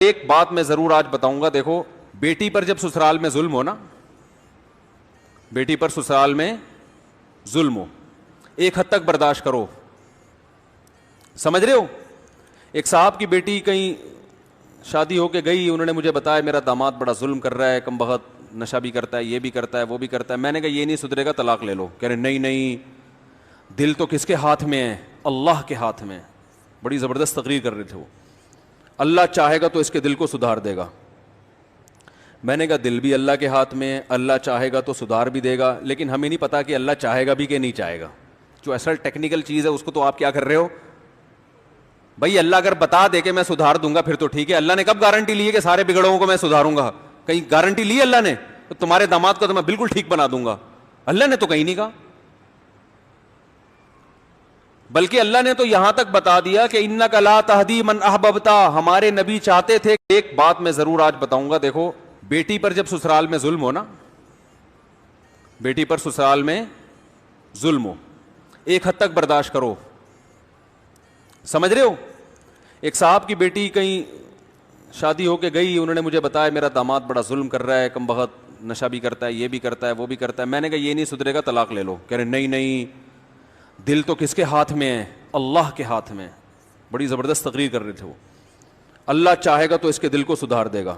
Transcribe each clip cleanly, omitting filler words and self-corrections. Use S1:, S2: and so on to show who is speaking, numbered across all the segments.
S1: ایک بات میں ضرور آج بتاؤں گا. دیکھو, بیٹی پر جب سسرال میں ظلم ہو نا, بیٹی پر سسرال میں ظلم ہو, ایک حد تک برداشت کرو. سمجھ رہے ہو؟ ایک صاحب کی بیٹی کہیں شادی ہو کے گئی, انہوں نے مجھے بتایا میرا داماد بڑا ظلم کر رہا ہے, کم بخت نشہ بھی کرتا ہے, یہ بھی کرتا ہے, وہ بھی کرتا ہے. میں نے کہا یہ نہیں سدھرے گا, طلاق لے لو. کہہ رہے نہیں نہیں, دل تو کس کے ہاتھ میں ہے؟ اللہ کے ہاتھ میں. بڑی زبردست تقریر کر رہے تھے وہ. اللہ چاہے گا تو اس کے دل کو سدھار دے گا. میں نے کہا دل بھی اللہ کے ہاتھ میں ہے, اللہ چاہے گا تو سدھار بھی دے گا, لیکن ہمیں نہیں پتا کہ اللہ چاہے گا بھی کہ نہیں چاہے گا. جو اصل ٹیکنیکل چیز ہے اس کو تو آپ کیا کر رہے ہو بھائی. اللہ اگر بتا دے کہ میں سدھار دوں گا پھر تو ٹھیک ہے. اللہ نے کب گارنٹی لی ہے کہ سارے بگڑوں کو میں سدھاروں گا؟ کہیں گارنٹی لی اللہ نے تو تمہارے داماد کو تو میں بالکل ٹھیک بنا دوں گا؟ اللہ نے تو کہیں نہیں کہا. بلکہ اللہ نے تو یہاں تک بتا دیا کہ انک لا تہدی من احببت. ہمارے نبی چاہتے تھے. ایک بات میں ضرور آج بتاؤں گا. دیکھو, بیٹی پر جب سسرال میں ظلم ہو نا, بیٹی پر سسرال میں ظلم ہو, ایک حد تک برداشت کرو. سمجھ رہے ہو؟ ایک صاحب کی بیٹی کہیں شادی ہو کے گئی, انہوں نے مجھے بتایا میرا داماد بڑا ظلم کر رہا ہے, کم بخت نشہ بھی کرتا ہے, یہ بھی کرتا ہے, وہ بھی کرتا ہے. میں نے کہا یہ نہیں سدھرے گا, طلاق لے لو. کہہ رہے نہیں نہیں, دل تو کس کے ہاتھ میں ہے؟ اللہ کے ہاتھ میں. بڑی زبردست تقریر کر رہے تھے وہ. اللہ چاہے گا تو اس کے دل کو سدھار دے گا.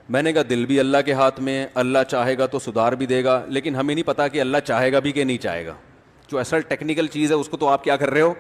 S1: میں نے کہا دل بھی اللہ کے ہاتھ میں ہے, اللہ چاہے گا تو سدھار بھی دے گا, لیکن ہمیں نہیں پتا کہ اللہ چاہے گا بھی کہ نہیں چاہے گا. جو اصل ٹیکنیکل چیز ہے اس کو تو آپ کیا کر رہے ہو